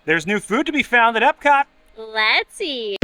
There's new food to be found at Epcot. Let's eat.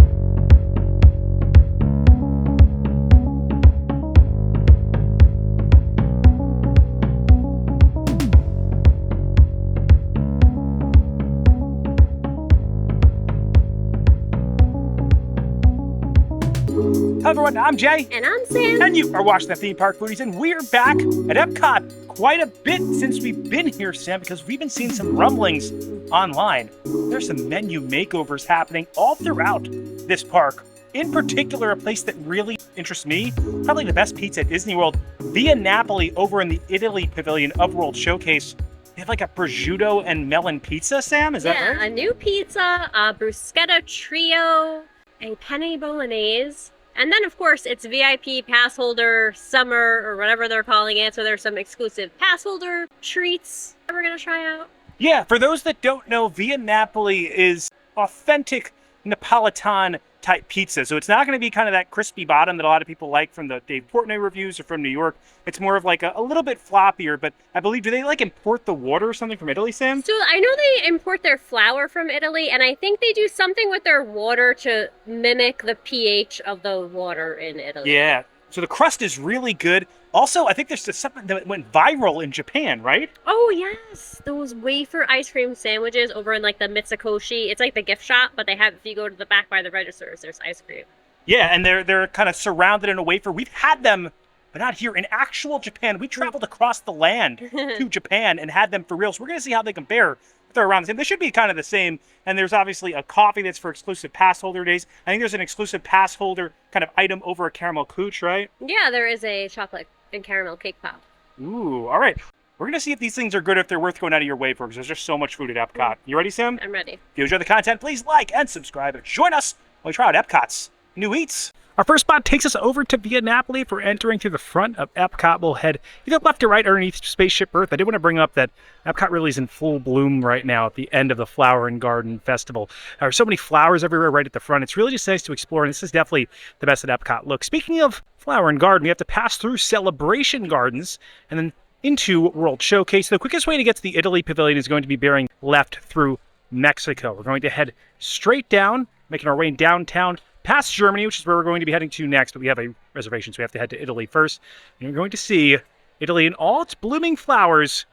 Hello everyone, I'm Jay. And I'm Sam. And you are watching the Theme Park Foodies, and we're back at Epcot. Quite a bit since we've been here, Sam, because we've been seeing some rumblings online. There's some menu makeovers happening all throughout this park. In particular, a place that really interests me, probably the best pizza at Disney World, Via Napoli over in the Italy Pavilion of World Showcase. They have like a prosciutto and melon pizza, Sam, is that right? Yeah, a new pizza, a bruschetta trio, a penne bolognese. And then, of course, it's VIP pass holder summer or whatever they're calling it. So there's some exclusive pass holder treats that we're going to try out. Yeah, for those that don't know, Via Napoli is authentic Napolitan type pizza. So it's not going to be kind of that crispy bottom that a lot of people like from the Dave Portnoy reviews or from New York. It's more of like a little bit floppier, but I believe, do they like import the water or something from Italy, Sam? So I know they import their flour from Italy, and I think they do something with their water to mimic the pH of the water in Italy. Yeah. So the crust is really good. Also, I think there's something that went viral in Japan, right? Oh, yes. Those wafer ice cream sandwiches over in like the Mitsukoshi. It's like the gift shop, but they have, if you go to the back by the registers, there's ice cream. Yeah, and they're kind of surrounded in a wafer. We've had them, but not here. In actual Japan, we traveled across the land to Japan and had them for real. So we're going to see how they compare. They're around the same. They should be kind of the same. And there's obviously a coffee that's for exclusive pass holder days. I think there's an exclusive pass holder kind of item over a Karamell-Küche, right? Yeah, there is a chocolate and caramel cake pop. Ooh, all right. We're going to see if these things are good, if they're worth going out of your way for, because there's just so much food at Epcot. You ready, Sam? I'm ready. If you enjoy the content, please like and subscribe and join us when we try out Epcot's new eats. Our first spot takes us over to Via Napoli. If we're entering through the front of Epcot, we'll head either left or right underneath Spaceship Earth. I did want to bring up that Epcot really is in full bloom right now at the end of the Flower and Garden Festival. There are so many flowers everywhere right at the front. It's really just nice to explore, and this is definitely the best at Epcot. Look, speaking of Flower and Garden, we have to pass through Celebration Gardens and then into World Showcase. The quickest way to get to the Italy Pavilion is going to be bearing left through Mexico. We're going to head straight down, making our way downtown, past Germany, which is where we're going to be heading to next, but we have a reservation, so we have to head to Italy first. And you're going to see Italy in all its blooming flowers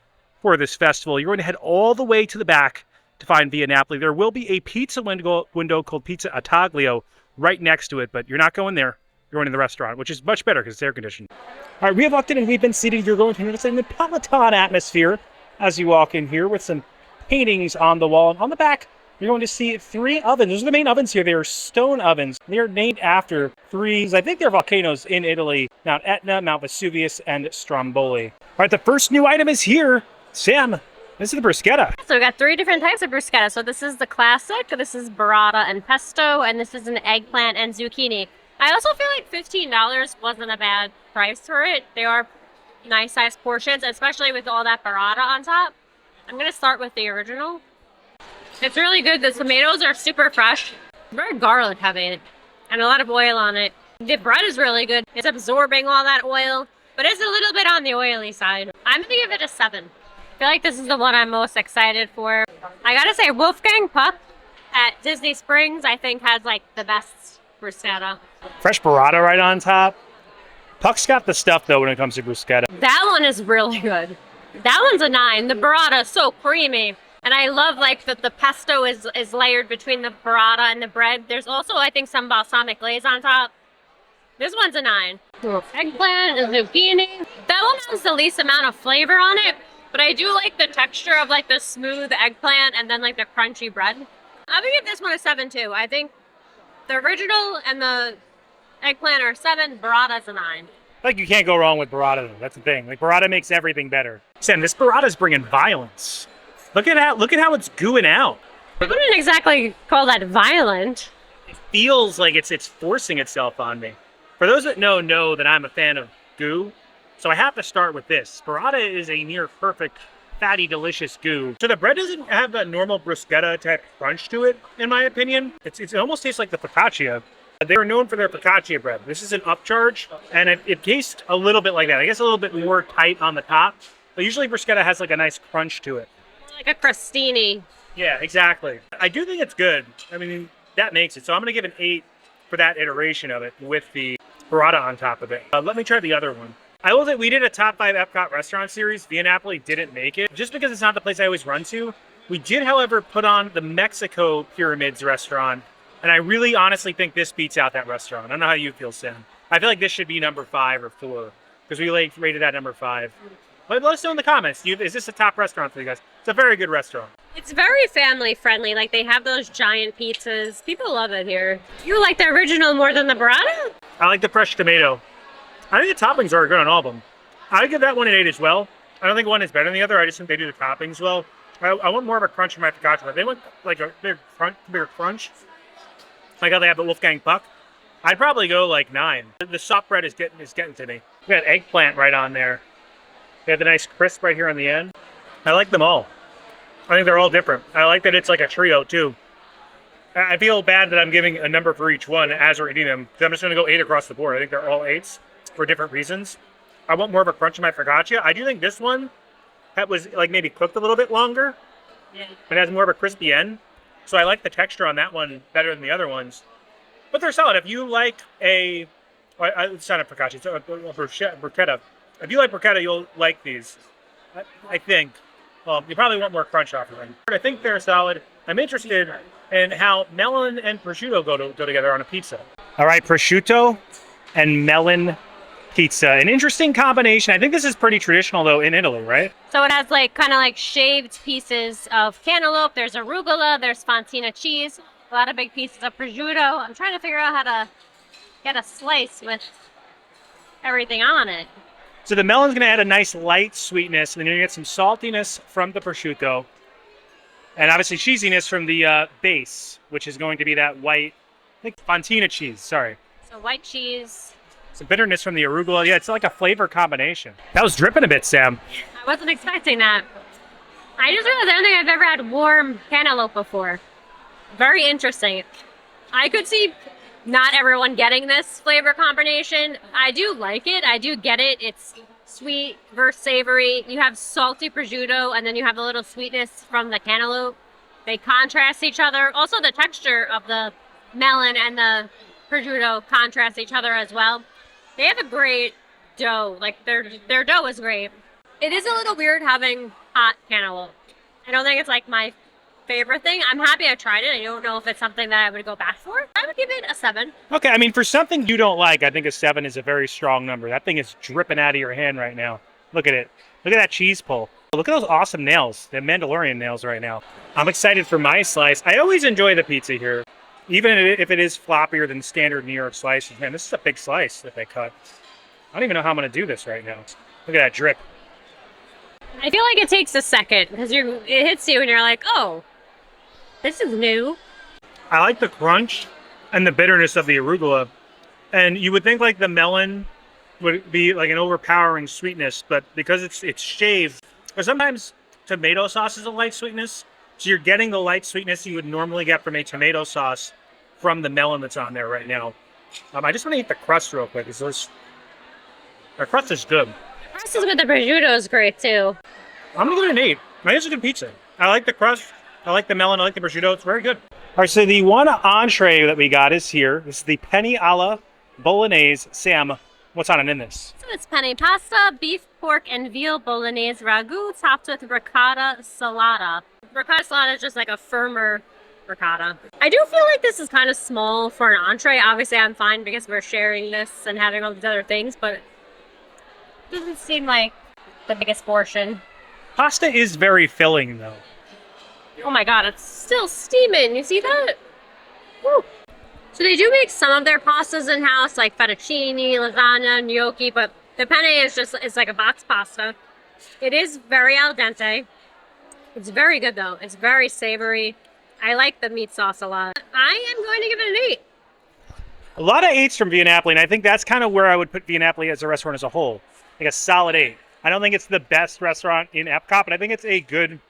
for this festival. You're going to head all the way to the back to find Via Napoli. There will be a pizza window called Pizza Ataglio right next to it, but you're not going there. You're going to the restaurant, which is much better because it's air conditioned. All right, we have walked in and we've been seated. You're going to notice a Napolitan atmosphere as you walk in here with some paintings on the wall. And on the back, you're going to see 3 ovens. Those are the main ovens here. They are stone ovens. They are named after 3, I think they're volcanoes in Italy: Mount Etna, Mount Vesuvius, and Stromboli. All right, the first new item is here. Sam, this is the bruschetta. So we got 3 different types of bruschetta. So this is the classic, this is burrata and pesto, and this is an eggplant and zucchini. I also feel like $15 wasn't a bad price for it. They are nice sized portions, especially with all that burrata on top. I'm gonna start with the original. It's really good. The tomatoes are super fresh. Very garlic heavy and a lot of oil on it. The bread is really good. It's absorbing all that oil, but it's a little bit on the oily side. I'm gonna give it a 7. I feel like this is the one I'm most excited for. I gotta say, Wolfgang Puck at Disney Springs, I think, has like the best bruschetta. Fresh burrata right on top. Puck's got the stuff, though, when it comes to bruschetta. That one is really good. That one's a 9. The burrata is so creamy. And I love like that the pesto is layered between the burrata and the bread. There's also, I think, some balsamic glaze on top. This one's a 9. Eggplant and zucchini. That one has the least amount of flavor on it, but I do like the texture of like the smooth eggplant and then like the crunchy bread. I'm gonna give this one a 7 too. I think the original and the eggplant are 7, burrata's a 9. Like, you can't go wrong with burrata, though. That's the thing. Like, burrata makes everything better. Sam, this burrata's bringing violence. Look at how it's gooing out. I wouldn't exactly call that violent. It feels like it's forcing itself on me. For those that know that I'm a fan of goo, so I have to start with this. Burrata is a near perfect, fatty, delicious goo. So the bread doesn't have that normal bruschetta type crunch to it, in my opinion. It almost tastes like the focaccia. They are known for their focaccia bread. This is an upcharge, and it tastes a little bit like that. I guess a little bit more tight on the top. But usually bruschetta has like a nice crunch to it. Like a crostini. Yeah, exactly. I do think it's good. I mean, that makes it. So I'm going to give an 8 for that iteration of it with the burrata on top of it. Let me try the other one. I will say we did a top 5 Epcot restaurant series. Via Napoli didn't make it, just because it's not the place I always run to. We did, however, put on the Mexico Pyramids restaurant, and I really honestly think this beats out that restaurant. I don't know how you feel, Sam. I feel like this should be number 5 or 4, because we rated that number 5. But let us know in the comments. Is this a top restaurant for you guys? It's a very good restaurant. It's very family friendly. Like they have those giant pizzas. People love it here. You like the original more than the burrata? I like the fresh tomato. I think the toppings are good on all of them. I would give that one an 8 as well. I don't think one is better than the other. I just think they do the toppings well. I want more of a crunch in my focaccia. They want like a bigger crunch. Like how they have at Wolfgang Puck. I'd probably go like 9. The soft bread is getting to me. We got eggplant right on there. They have the nice crisp right here on the end. I like them all. I think they're all different. I like that it's like a trio too. I feel bad that I'm giving a number for each one as we're eating them, because I'm just going to go 8 across the board. I think they're all 8s for different reasons. I want more of a crunch in my focaccia. I do think this one that was like maybe cooked a little bit longer. Yeah. It has more of a crispy end. So I like the texture on that one better than the other ones. But they're solid. If you like it's not a focaccia, it's a bruschetta. If you like bruschetta, you'll like these. I think. You probably want more crunch off of them. I think they're solid. I'm interested in how melon and prosciutto go together on a pizza. All right, prosciutto and melon pizza. An interesting combination. I think this is pretty traditional, though, in Italy, right? So it has like kind of like shaved pieces of cantaloupe. There's arugula. There's fontina cheese. A lot of big pieces of prosciutto. I'm trying to figure out how to get a slice with everything on it. So the melon's going to add a nice light sweetness, and then you're going to get some saltiness from the prosciutto, and obviously cheesiness from the base, which is going to be that white, I think fontina cheese, sorry. So white cheese. Some bitterness from the arugula. Yeah, it's like a flavor combination. That was dripping a bit, Sam. I wasn't expecting that. I just realized I don't think I've ever had warm cantaloupe before. Very interesting. I could see not everyone getting this flavor combination. I do like it. I do get it. It's sweet versus savory. You have salty prosciutto, and then you have a little sweetness from the cantaloupe. They contrast each other. Also, the texture of the melon and the prosciutto contrast each other as well. They have a great dough. Like their dough is great. It is a little weird having hot cantaloupe. I don't think it's like my favorite thing. I'm happy I tried it. I don't know if it's something that I would go back for. I would give it a 7. Okay, I mean, for something you don't like, I think a 7 is a very strong number. That thing is dripping out of your hand right now. Look at it. Look at that cheese pull. Look at those awesome nails. The Mandalorian nails right now. I'm excited for my slice. I always enjoy the pizza here, even if it is floppier than standard New York slices. Man, this is a big slice that they cut. I don't even know how I'm going to do this right now. Look at that drip. I feel like it takes a second because it hits you and you're like, oh, this is new. I like the crunch and the bitterness of the arugula. And you would think like the melon would be like an overpowering sweetness, but because it's shaved, or sometimes tomato sauce is a light sweetness. So you're getting the light sweetness you would normally get from a tomato sauce from the melon that's on there right now. I just want to eat the crust real quick. The crust is good. The crust is good. The prosciutto is great too. I'm going to give it an 8. I think it's a good pizza. I like the crust. I like the melon. I like the prosciutto. It's very good. All right, so the one entree that we got is here. This is the penne alla bolognese. Sam, what's on it in this? So it's penne pasta, beef, pork, and veal bolognese ragu topped with ricotta salata. Ricotta salata is just like a firmer ricotta. I do feel like this is kind of small for an entree. Obviously, I'm fine because we're sharing this and having all these other things, but it doesn't seem like the biggest portion. Pasta is very filling, though. Oh my god, it's still steaming. You see that? Woo. So they do make some of their pastas in-house, like fettuccine, lasagna, gnocchi, but the penne is it's like a box pasta. It is very al dente. It's very good though. It's very savory. I like the meat sauce a lot. I am going to give it an 8. A lot of 8s from Via Napoli, and I think that's kind of where I would put Via Napoli as a restaurant as a whole. Like a solid 8. I don't think it's the best restaurant in Epcot, but I think it's a good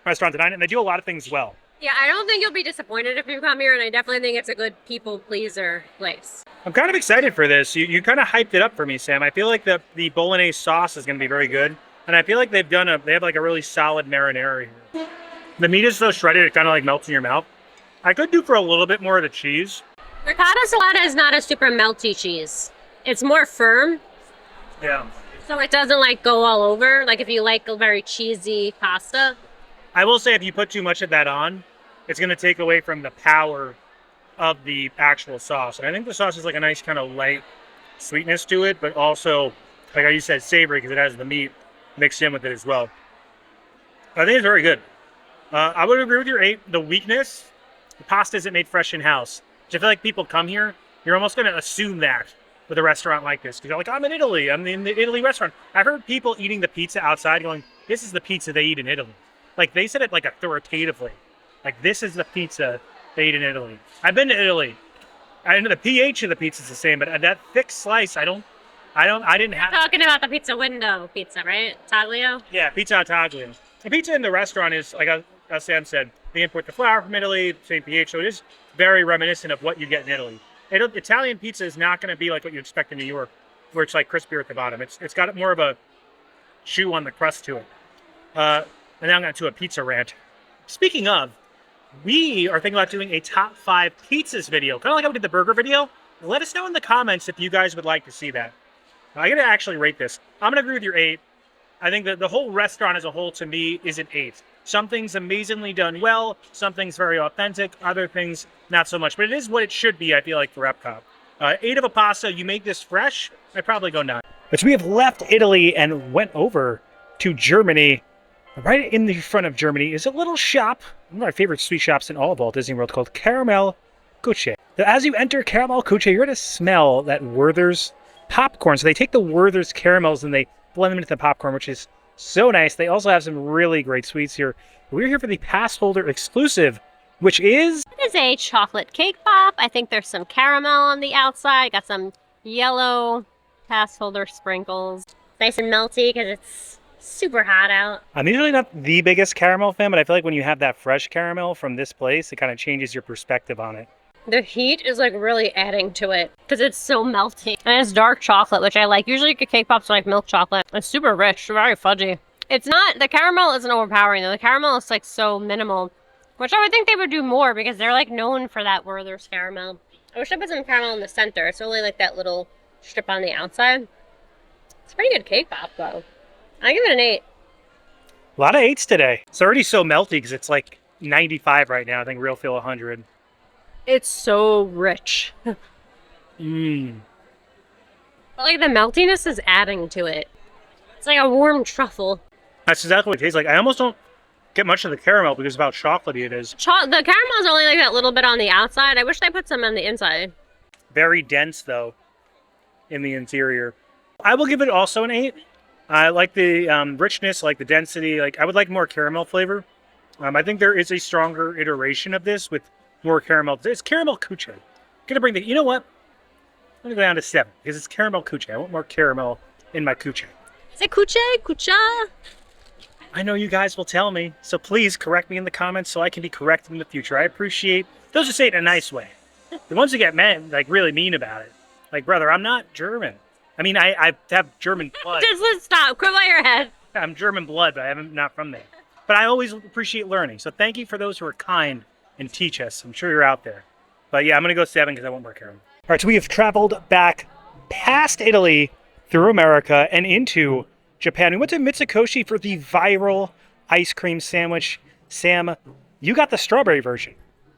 restaurant to dine, and they do a lot of things well. Yeah, I don't think you'll be disappointed if you come here, and I definitely think it's a good people pleaser place. I'm kind of excited for this. You kind of hyped it up for me, Sam. I feel like the bolognese sauce is going to be very good, and I feel like they have like a really solid marinara here. The meat is so shredded, it kind of like melts in your mouth. I could do for a little bit more of the cheese. Ricotta salata is not a super melty cheese. It's more firm. Yeah. So it doesn't like go all over. Like if you like a very cheesy pasta. I will say if you put too much of that on, it's going to take away from the power of the actual sauce. And I think the sauce is like a nice kind of light sweetness to it, but also, like you said, savory because it has the meat mixed in with it as well. I think it's very good. I would agree with your 8. The weakness, the pasta isn't made fresh in-house. So I feel like people come here, you're almost going to assume that with a restaurant like this. Because you're like, I'm in Italy. I'm in the Italy restaurant. I've heard people eating the pizza outside going, this is the pizza they eat in Italy. Like, they said it like authoritatively. Like, this is the pizza they eat in Italy. I've been to Italy. I know the pH of the pizza is the same, but that thick slice, I didn't have. Talking about the pizza window pizza, right? Taglio? Yeah, pizza al taglio. The pizza in the restaurant is, like as Sam said, they import the flour from Italy, same pH, so it is very reminiscent of what you get in Italy. Italian pizza is not going to be like what you expect in New York, where it's like crispier at the bottom. It's got more of a chew on the crust to it. And now I'm going to a pizza rant. Speaking of, we are thinking about doing a top 5 pizzas video, kind of like how we did the burger video. Let us know in the comments if you guys would like to see that. I got to actually rate this. I'm going to agree with your 8. I think that the whole restaurant as a whole, to me, is an 8. Some things amazingly done well, some things very authentic, other things not so much. But it is what it should be, I feel like, for Epcot. 8 of a pasta, you make this fresh, I'd probably go 9. But we have left Italy and went over to Germany. Right in the front of Germany is a little shop, one of my favorite sweet shops in all of Walt Disney World, called Karamell-Küche. So as you enter Karamell-Küche, you're going to smell that Werther's popcorn. So they take the Werther's caramels and they blend them into the popcorn, which is so nice. They also have some really great sweets here. We're here for the Passholder-exclusive, which is... It is a chocolate cake pop. I think there's some caramel on the outside. Got some yellow Passholder sprinkles. Nice and melty because it's super hot out. I'm usually not the biggest caramel fan, but I feel like when you have that fresh caramel from this place, it kind of changes your perspective on it. The heat is like really adding to it because it's so melty. And it's dark chocolate, which I like. Usually cake pops are like milk chocolate. It's super rich, very fudgy. It's not, the caramel isn't overpowering though. The caramel is like so minimal, which I would think they would do more because they're like known for that Werther's caramel. I wish I put some caramel in the center. It's only like that little strip on the outside. It's a pretty good cake pop though. I give it an 8. A lot of 8s today. It's already so melty because it's like 95 right now. I think real feel 100. It's so rich. Mmm. But like the meltiness is adding to it. It's like a warm truffle. That's exactly what it tastes like. I almost don't get much of the caramel because of how chocolatey it is. The caramel is only like that little bit on the outside. I wish they put some on the inside. Very dense though in the interior. I will give it also an 8. I like the richness, like the density. Like I would like more caramel flavor. I think there is a stronger iteration of this with more caramel. It's Karamell-Küche. I'm gonna bring the. You know what? I'm gonna go down to 7 because it's Karamell-Küche. I want more caramel in my kuche. Is it kuche? Kucha? I know you guys will tell me, so please correct me in the comments so I can be corrected in the future. I appreciate those who say it in a nice way. The ones who get mad, like really mean about it. Like, brother, I'm not German. I mean, I have German blood. Just stop. Quit by your head. I'm German blood, but I'm not from there. But I always appreciate learning. So thank you for those who are kind and teach us. I'm sure you're out there. But yeah, I'm going to go 7 because I want more caramel. All right, so we have traveled back past Italy, through America, and into Japan. We went to Mitsukoshi for the viral ice cream sandwich. Sam, you got the strawberry version.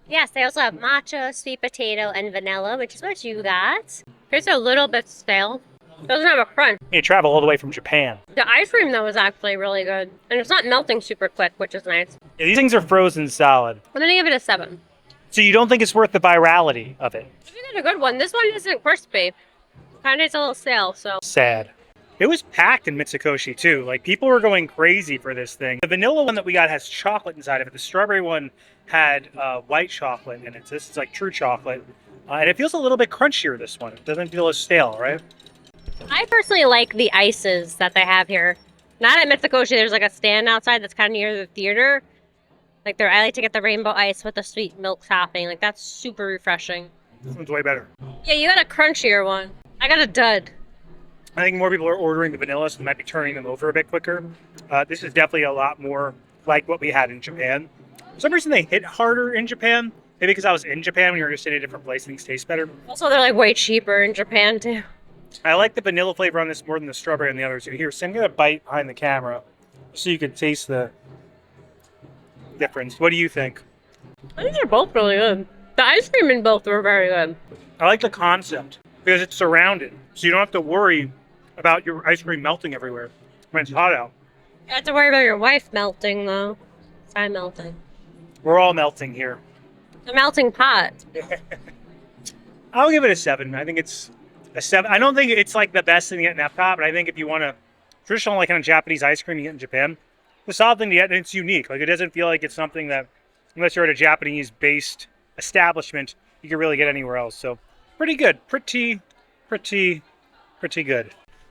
Yes, they also have matcha, sweet potato, and vanilla, which is what you got. Here's a little bit stale. Doesn't have a crunch. You travel all the way from Japan. The ice cream, though, is actually really good. And it's not melting super quick, which is nice. Yeah, these things are frozen solid. I'm going to give it a 7. So you don't think it's worth the virality of it? I think it's a good one. This one isn't crispy. Kind of is a little stale, so. Sad. It was packed in Mitsukoshi, too. Like, people were going crazy for this thing. The vanilla one that we got has chocolate inside of it. The strawberry one had white chocolate in it. This is like true chocolate. And it feels a little bit crunchier, this one. It doesn't feel as stale, right? I personally like the ices that they have here. Not at Mitsukoshi. There's like a stand outside that's kind of near the theater. Like, I like to get the rainbow ice with the sweet milk topping. Like, that's super refreshing. This one's way better. Yeah, you got a crunchier one. I got a dud. I think more people are ordering the vanilla, so they might be turning them over a bit quicker. This is definitely a lot more like what we had in Japan. For some reason they hit harder in Japan. Maybe because I was in Japan when you were just in a different place, things taste better. Also, they're like way cheaper in Japan too. I like the vanilla flavor on this more than the strawberry on the others. Here, so I'm going to bite behind the camera so you can taste the difference. What do you think? I think they're both really good. The ice cream in both were very good. I like the concept because it's surrounded, so you don't have to worry about your ice cream melting everywhere when it's hot out. You have to worry about your wife melting though. I'm melting. We're all melting here. The melting pot. I'll give it a 7. I think it's a 7. I don't think it's like the best thing to get in Epcot, but I think if you want a traditional like kind of Japanese ice cream you get in Japan, it's a solid thing to get, and it's unique. Like it doesn't feel like it's something that, unless you're at a Japanese-based establishment, you can really get anywhere else. So pretty good. Pretty good.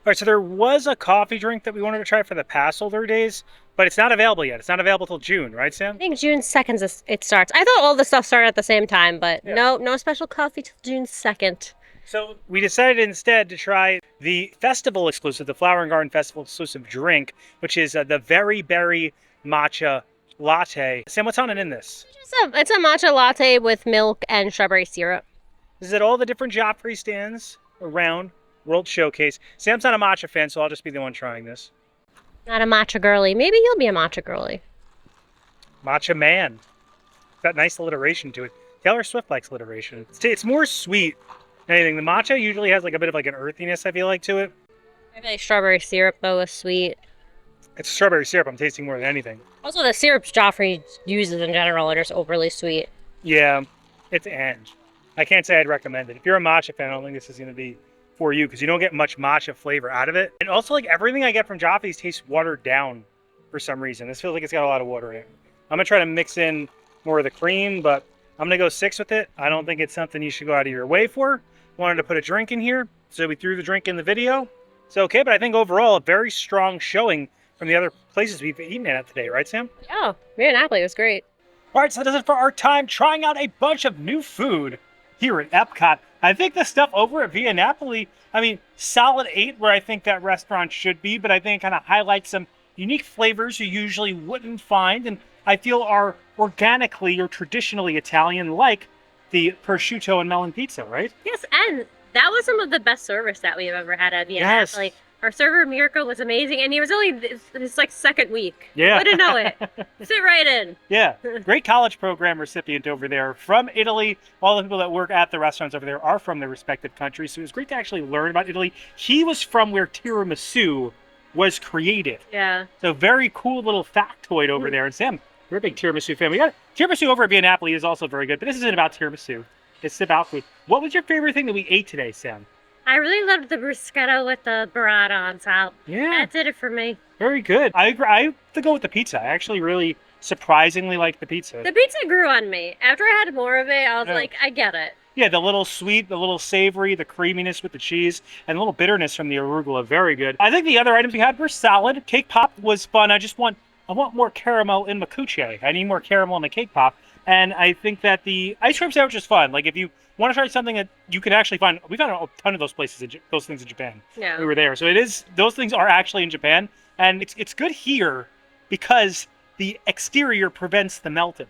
All right, so there was a coffee drink that we wanted to try for the Passholder days, but it's not available yet. It's not available till June, right, Sam? I think June 2nd it starts. I thought all the stuff started at the same time, but Yeah. no special coffee till June 2nd. So we decided instead to try the festival exclusive, the Flower and Garden Festival exclusive drink, which is the Very Berry Matcha Latte. Sam, what's on it in this? It's a matcha latte with milk and strawberry syrup. This is at all the different Joffrey stands around World Showcase. Sam's not a matcha fan, so I'll just be the one trying this. Not a matcha girly. Maybe you'll be a matcha girly. Matcha Man. Got nice alliteration to it. Taylor Swift likes alliteration. It's more sweet than anything. The matcha usually has like a bit of like an earthiness, I feel like, to it. I feel like strawberry syrup though is sweet. It's strawberry syrup I'm tasting more than anything. Also, the syrups Joffrey uses in general are just overly sweet. Yeah, it's and. I can't say I'd recommend it. If you're a matcha fan, I don't think this is going to be for you because you don't get much matcha flavor out of it. And also, like everything I get from Joffrey's tastes watered down for some reason. This feels like it's got a lot of water in it. I'm going to try to mix in more of the cream, but I'm going to go 6 with it. I don't think it's something you should go out of your way for. Wanted to put a drink in here, so we threw the drink in the video. It's okay, but I think overall, a very strong showing from the other places we've eaten at today, right, Sam? Yeah, Via Napoli was great. All right, so that does it for our time trying out a bunch of new food here at Epcot. I think the stuff over at Via Napoli, I mean, solid 8 where I think that restaurant should be, but I think it kind of highlights some unique flavors you usually wouldn't find, and I feel are organically or traditionally Italian, like the prosciutto and melon pizza, right? Yes, and that was some of the best service that we've ever had at Via Yes. Napoli. Our server Mirko was amazing, and he was only his like second week. Yeah. Wouldn't know it. Fit right in. Yeah, great college program recipient over there from Italy. All the people that work at the restaurants over there are from their respective countries, so it was great to actually learn about Italy. He was from where tiramisu was created. Yeah. So very cool little factoid over there. And Sam, you're a big tiramisu fan. We got tiramisu over at Via Napoli is also very good, but this isn't about tiramisu. It's about food. What was your favorite thing that we ate today, Sam? I really loved the bruschetta with the burrata on top. Yeah. That did it for me. Very good. I agree. I have to go with the pizza. I actually really surprisingly like the pizza. The pizza grew on me. After I had more of it, I was Yeah. like, I get it. Yeah, the little sweet, the little savory, the creaminess with the cheese, and a little bitterness from the arugula. Very good. I think the other items we had were solid. Cake pop was fun. I want more caramel in my cuccia. I need more caramel in my cake pop. And I think that the ice cream sandwich is fun. Like if you want to try something that you can actually find, we found a ton of those places, those things in Japan. Yeah. We were there, so those things are actually in Japan, and it's good here because the exterior prevents the melting.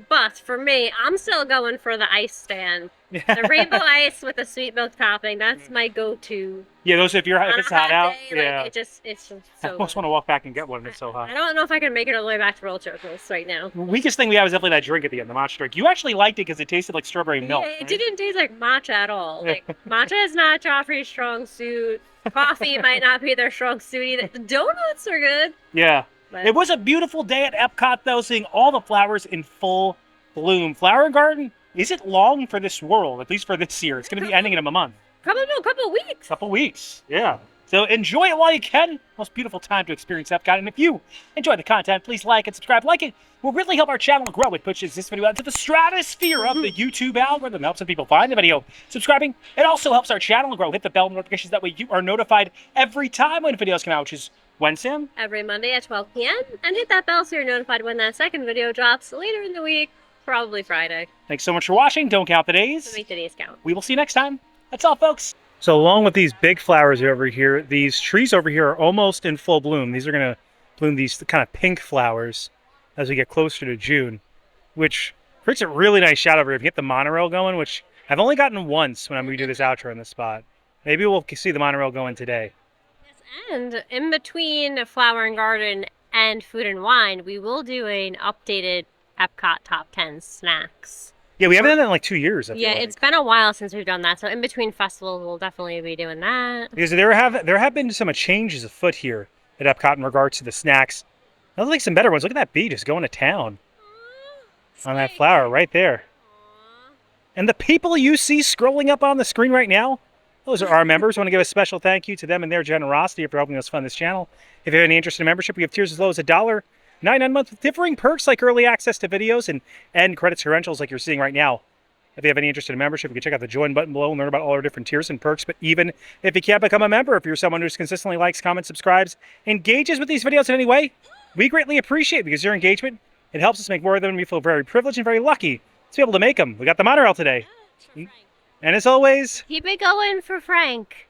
But for me, I'm still going for the ice stand. The rainbow ice with the sweet milk topping. That's my go-to. Yeah, those if On it's a hot out, day, yeah. Like, it's just I so almost good. want to walk back and get one. It's so hot. I don't know if I can make it all the way back to World Showcase right now. The weakest thing we had was definitely that drink at the end, the matcha drink. You actually liked it because it tasted like strawberry milk. Yeah, it right? didn't taste like matcha at all. Like matcha is not Joffrey's strong suit. Coffee might not be their strong suit either. The donuts are good. Yeah. But It was a beautiful day at Epcot, though, seeing all the flowers in full bloom. Flower Garden isn't long for this world, at least for this year. It's going to be ending in a month. couple weeks. Couple weeks, yeah. So enjoy it while you can. Most beautiful time to experience Epcot. And if you enjoy the content, please like and subscribe. Like it will really help our channel grow. It pushes this video out to the stratosphere of the YouTube algorithm. Helps some people find the video. Subscribing, it also helps our channel grow. Hit the bell notifications. That way you are notified every time when videos come out, which is when, Sam? Every Monday at 12 p.m. And hit that bell so you're notified when that second video drops later in the week. Probably Friday. Thanks so much for watching. Don't count the So days. make the days count. We will see you next time. That's all, folks. So along with these big flowers over here, these trees over here are almost in full bloom. These are going to bloom these kind of pink flowers as we get closer to June. which creates a really nice shot over here. If you get the monorail going, which I've only gotten once when we do this outro in this spot. Maybe we'll see the monorail going today. Yes, and in between Flower and Garden and Food and Wine, we will do an updated Epcot Top 10 snacks. Yeah, we haven't done that in like 2 years. I feel Yeah, like. it's been a while since we've done that. So in between festivals, we'll definitely be doing that. Because there have been some changes afoot here at Epcot in regards to the snacks. I'd like some better ones. Look at that bee just going to town on that flower right there. And the people you see scrolling up on the screen right now, those are our members. I want to give a special thank you to them and their generosity for helping us fund this channel. If you have any interest in membership, we have tiers as low as $1.99 a month with differing perks like early access to videos and credits to rentals like you're seeing right now. If you have any interest in membership, you can check out the join button below and learn about all our different tiers and perks. But even if you can't become a member, if you're someone who's consistently likes, comments, subscribes, engages with these videos in any way, we greatly appreciate it because your engagement, it helps us make more of them and we feel very privileged and very lucky to be able to make them. We got the monorail today. And as always, Keep it going for Frank.